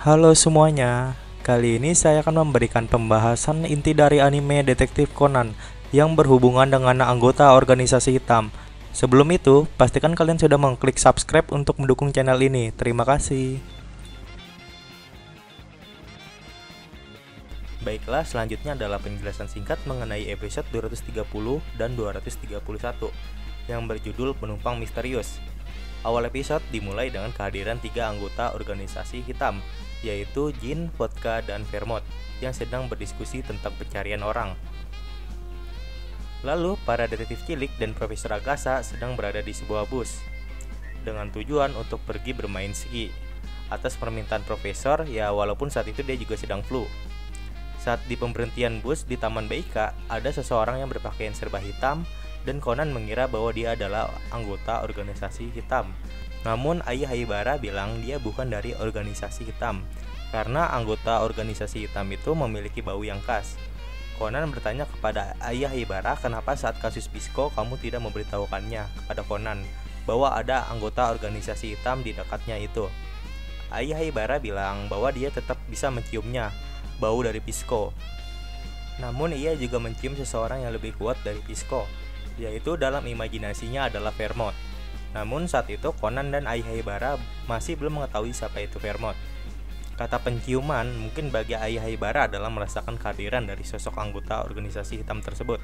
Halo semuanya, kali ini saya akan memberikan pembahasan inti dari anime Detektif Conan yang berhubungan dengan anggota organisasi hitam. Sebelum itu, pastikan kalian sudah mengklik subscribe untuk mendukung channel ini. Terima kasih. Baiklah, selanjutnya adalah penjelasan singkat mengenai episode 230 dan 231 yang berjudul Penumpang Misterius. Awal episode dimulai dengan kehadiran 3 anggota organisasi hitam, yaitu Jin, Vodka, dan Vermont, yang sedang berdiskusi tentang pencarian orang. Lalu, para detektif cilik dan Profesor Agasa sedang berada di sebuah bus, dengan tujuan untuk pergi bermain ski. Atas permintaan Profesor, ya walaupun saat itu dia juga sedang flu. Saat di pemberhentian bus di Taman Beika, ada seseorang yang berpakaian serba hitam, dan Conan mengira bahwa dia adalah anggota organisasi hitam. Namun Ayah Haibara bilang dia bukan dari organisasi hitam, karena anggota organisasi hitam itu memiliki bau yang khas. Conan bertanya kepada Ayah Haibara kenapa saat kasus Bisco kamu tidak memberitahukannya kepada Conan bahwa ada anggota organisasi hitam di dekatnya itu. Ayah Haibara bilang bahwa dia tetap bisa menciumnya, bau dari Bisco. Namun ia juga mencium seseorang yang lebih kuat dari Bisco, yaitu dalam imajinasinya adalah Vermont. Namun saat itu Conan dan Ayah Haibara masih belum mengetahui siapa itu Vermont. Kata penciuman mungkin bagi Ayah Haibara adalah merasakan kehadiran dari sosok anggota organisasi hitam tersebut.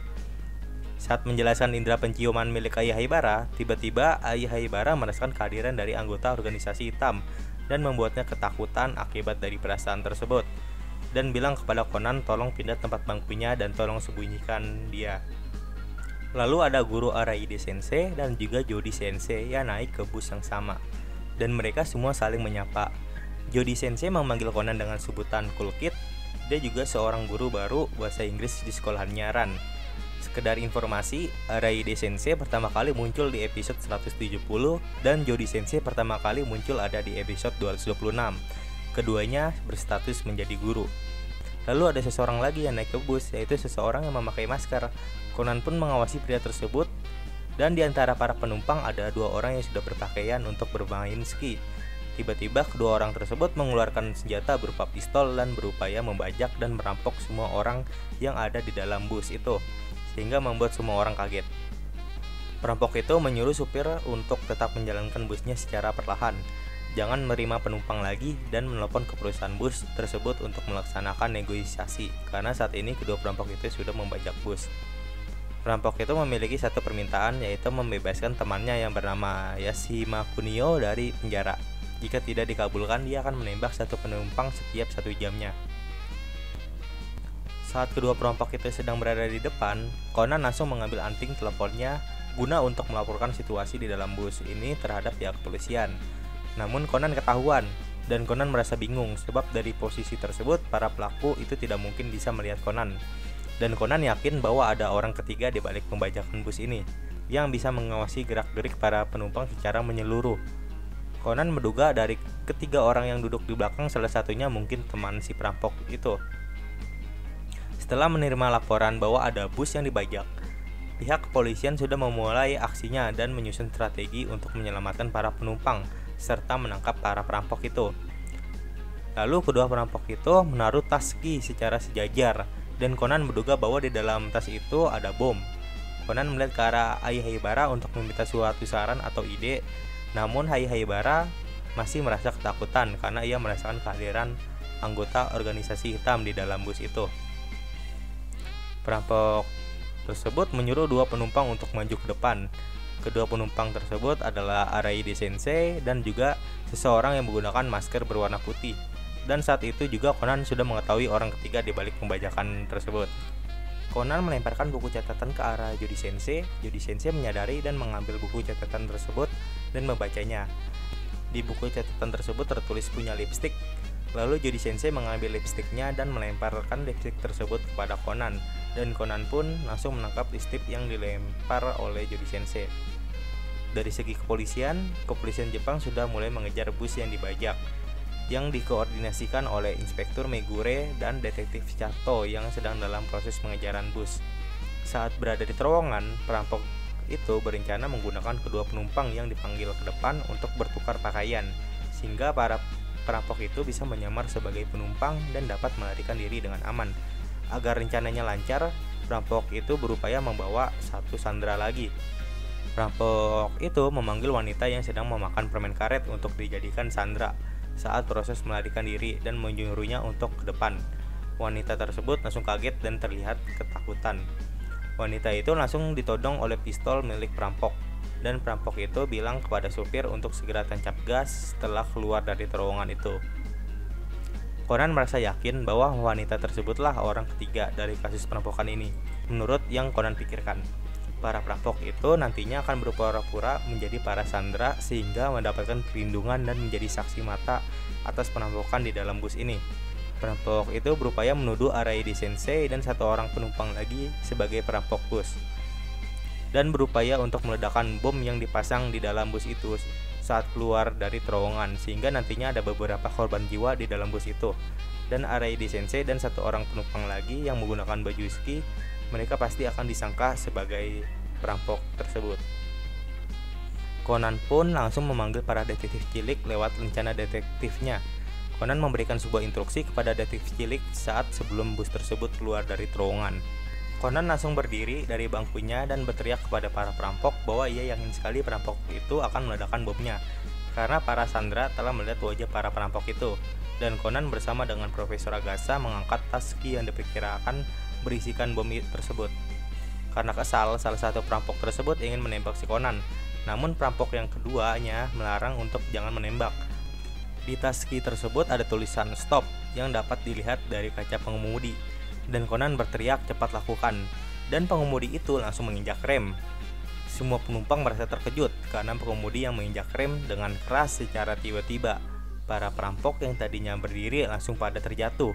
Saat menjelaskan indera penciuman milik Ayah Haibara, tiba-tiba Ayah Haibara merasakan kehadiran dari anggota organisasi hitam dan membuatnya ketakutan akibat dari perasaan tersebut, dan bilang kepada Conan tolong pindah tempat bangkunya dan tolong sembunyikan dia. Lalu ada guru Araide Sensei dan juga Jody Sensei yang naik ke bus yang sama, dan mereka semua saling menyapa. Jody Sensei memanggil Conan dengan sebutan Cool Kid. Dia juga seorang guru baru bahasa Inggris di sekolahannya Ran. Sekedar informasi, Araide Sensei pertama kali muncul di episode 170 dan Jody Sensei pertama kali muncul ada di episode 226. Keduanya berstatus menjadi guru. Lalu ada seseorang lagi yang naik ke bus, yaitu seseorang yang memakai masker. Conan pun mengawasi pria tersebut, dan di antara para penumpang ada 2 orang yang sudah berpakaian untuk bermain ski. Tiba-tiba kedua orang tersebut mengeluarkan senjata berupa pistol dan berupaya membajak dan merampok semua orang yang ada di dalam bus itu, sehingga membuat semua orang kaget. Perampok itu menyuruh supir untuk tetap menjalankan busnya secara perlahan, jangan menerima penumpang lagi, dan menelpon ke perusahaan bus tersebut untuk melaksanakan negosiasi, karena saat ini kedua perampok itu sudah membajak bus. Perampok itu memiliki satu permintaan, yaitu membebaskan temannya yang bernama Yashima Kunio dari penjara. Jika tidak dikabulkan, dia akan menembak satu penumpang setiap 1 jamnya. Saat kedua perampok itu sedang berada di depan, Conan langsung mengambil anting teleponnya guna untuk melaporkan situasi di dalam bus ini terhadap pihak kepolisian. Namun Conan ketahuan, dan Conan merasa bingung sebab dari posisi tersebut para pelaku itu tidak mungkin bisa melihat Conan. Dan Conan yakin bahwa ada orang ketiga di balik pembajakan bus ini yang bisa mengawasi gerak-gerik para penumpang secara menyeluruh. Conan menduga dari ketiga orang yang duduk di belakang salah satunya mungkin teman si perampok itu. Setelah menerima laporan bahwa ada bus yang dibajak, pihak kepolisian sudah memulai aksinya dan menyusun strategi untuk menyelamatkan para penumpang serta menangkap para perampok itu. Lalu kedua perampok itu menaruh tas ski secara sejajar, dan Conan menduga bahwa di dalam tas itu ada bom. Conan melihat ke arah Ayah Haibara untuk meminta suatu saran atau ide, namun Ayah Haibara masih merasa ketakutan karena ia merasakan kehadiran anggota organisasi hitam di dalam bus itu. Perampok tersebut menyuruh 2 penumpang untuk maju ke depan. Kedua penumpang tersebut adalah Araide Sensei dan juga seseorang yang menggunakan masker berwarna putih. Dan saat itu juga Conan sudah mengetahui orang ketiga di balik pembajakan tersebut. Conan melemparkan buku catatan ke arah Jody Sensei. Jody Sensei menyadari dan mengambil buku catatan tersebut dan membacanya. Di buku catatan tersebut tertulis punya lipstik. Lalu Jody Sensei mengambil lipstiknya dan melemparkan lipstik tersebut kepada Conan, dan Conan pun langsung menangkap lipstik yang dilempar oleh Jody Sensei. Dari segi kepolisian Jepang sudah mulai mengejar bus yang dibajak, yang dikoordinasikan oleh Inspektur Megure dan Detektif Chato yang sedang dalam proses pengejaran bus. Saat berada di terowongan, perampok itu berencana menggunakan kedua penumpang yang dipanggil ke depan untuk bertukar pakaian, sehingga para perampok itu bisa menyamar sebagai penumpang dan dapat melarikan diri dengan aman. Agar rencananya lancar, perampok itu berupaya membawa satu sandera lagi. Perampok itu memanggil wanita yang sedang memakan permen karet untuk dijadikan sandera saat proses melarikan diri dan menyuruhnya untuk ke depan. Wanita tersebut langsung kaget dan terlihat ketakutan. Wanita itu langsung ditodong oleh pistol milik perampok, dan perampok itu bilang kepada supir untuk segera tancap gas setelah keluar dari terowongan itu. Conan merasa yakin bahwa wanita tersebutlah orang ketiga dari kasus perampokan ini, menurut yang Conan pikirkan. Para perampok itu nantinya akan berpura-pura menjadi para sandera sehingga mendapatkan perlindungan dan menjadi saksi mata atas perampokan di dalam bus ini. Perampok itu berupaya menuduh Araidi Sensei dan satu orang penumpang lagi sebagai perampok bus, dan berupaya untuk meledakkan bom yang dipasang di dalam bus itu saat keluar dari terowongan, sehingga nantinya ada beberapa korban jiwa di dalam bus itu. Dan Araidi Sensei dan satu orang penumpang lagi yang menggunakan baju ski, mereka pasti akan disangka sebagai perampok tersebut. Conan pun langsung memanggil para detektif cilik lewat lencana detektifnya. Conan memberikan sebuah instruksi kepada detektif cilik saat sebelum bus tersebut keluar dari terowongan. Conan langsung berdiri dari bangkunya dan berteriak kepada para perampok bahwa ia yakin sekali perampok itu akan meledakkan bomnya, karena para sandera telah melihat wajah para perampok itu. Dan Conan bersama dengan Profesor Agasa mengangkat tas ski yang diperkirakan berisikan bom tersebut. Karena kesal, salah satu perampok tersebut ingin menembak si Conan, namun perampok yang keduanya melarang untuk jangan menembak. Di tas ski tersebut ada tulisan stop yang dapat dilihat dari kaca pengemudi, dan Conan berteriak cepat lakukan, dan pengemudi itu langsung menginjak rem. Semua penumpang merasa terkejut karena pengemudi yang menginjak rem dengan keras secara tiba-tiba. Para perampok yang tadinya berdiri langsung pada terjatuh.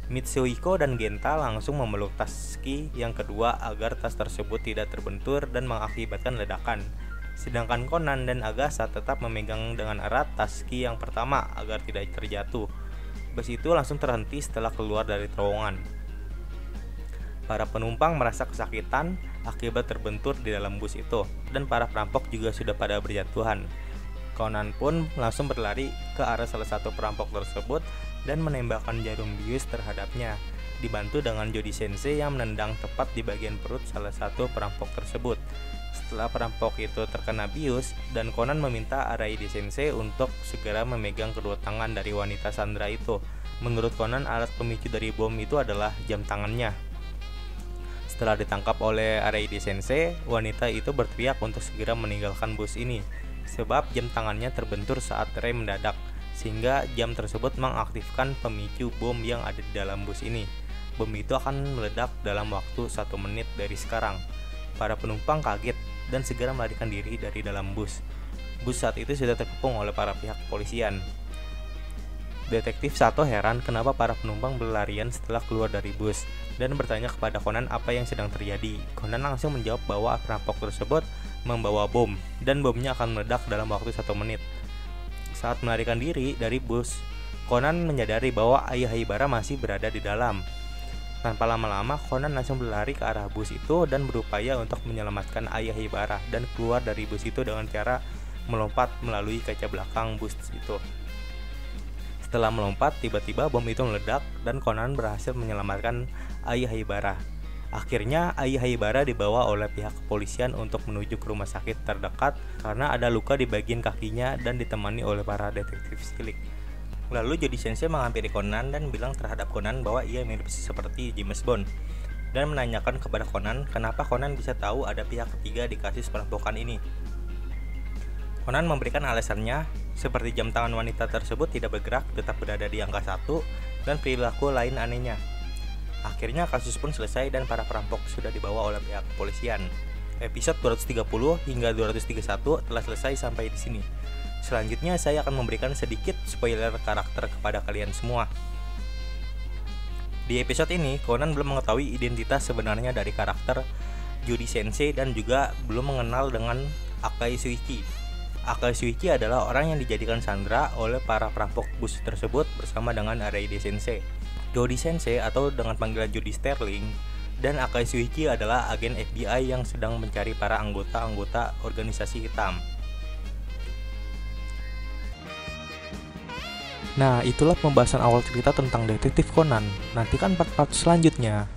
Mitsuhiko dan Genta langsung memeluk tas ski yang kedua agar tas tersebut tidak terbentur dan mengakibatkan ledakan. Sedangkan Conan dan Agasa tetap memegang dengan erat tas ski yang pertama agar tidak terjatuh. Bus itu langsung terhenti setelah keluar dari terowongan. Para penumpang merasa kesakitan akibat terbentur di dalam bus itu, dan para perampok juga sudah pada berjatuhan. Conan pun langsung berlari ke arah salah satu perampok tersebut dan menembakkan jarum bius terhadapnya, dibantu dengan Jody Sensei yang menendang tepat di bagian perut salah satu perampok tersebut. Setelah perampok itu terkena bius, dan Conan meminta Araidi Sensei untuk segera memegang kedua tangan dari wanita sandera itu. Menurut Conan, alat pemicu dari bom itu adalah jam tangannya. Setelah ditangkap oleh Araidi Sensei, wanita itu berteriak untuk segera meninggalkan bus ini, sebab jam tangannya terbentur saat rem mendadak, sehingga jam tersebut mengaktifkan pemicu bom yang ada di dalam bus ini. Bom itu akan meledak dalam waktu 1 menit dari sekarang. Para penumpang kaget dan segera melarikan diri dari dalam bus. Bus saat itu sudah terkepung oleh para pihak kepolisian. Detektif Sato heran kenapa para penumpang berlarian setelah keluar dari bus, dan bertanya kepada Conan apa yang sedang terjadi. Conan langsung menjawab bahwa perampok tersebut membawa bom, dan bomnya akan meledak dalam waktu 1 menit. Saat melarikan diri dari bus, Conan menyadari bahwa Ayah Haibara masih berada di dalam. Tanpa lama-lama, Conan langsung berlari ke arah bus itu dan berupaya untuk menyelamatkan Ayah Haibara dan keluar dari bus itu dengan cara melompat melalui kaca belakang bus itu. Setelah melompat, tiba-tiba bom itu meledak dan Conan berhasil menyelamatkan Ayah Haibara. Akhirnya, Ayah Haibara dibawa oleh pihak kepolisian untuk menuju ke rumah sakit terdekat karena ada luka di bagian kakinya dan ditemani oleh para detektif cilik. Lalu Jody Sensei menghampiri Conan dan bilang terhadap Conan bahwa ia mirip seperti James Bond, dan menanyakan kepada Conan kenapa Conan bisa tahu ada pihak ketiga di kasus perampokan ini. Conan memberikan alasannya, seperti jam tangan wanita tersebut tidak bergerak, tetap berada di angka 1, dan perilaku lain anehnya. Akhirnya kasus pun selesai dan para perampok sudah dibawa oleh pihak kepolisian. Episode 230 hingga 231 telah selesai sampai di sini. Selanjutnya saya akan memberikan sedikit spoiler karakter kepada kalian semua. Di episode ini, Conan belum mengetahui identitas sebenarnya dari karakter Jody Sensei dan juga belum mengenal dengan Akai Shuichi. Akai Shuichi adalah orang yang dijadikan sandera oleh para perampok bus tersebut bersama dengan Araidi Sensei. Jody Sensei atau dengan panggilan Jody Sterling dan Akai Shuichi adalah agen FBI yang sedang mencari para anggota-anggota organisasi hitam. Nah, itulah pembahasan awal cerita tentang Detektif Conan. Nantikan part-part selanjutnya.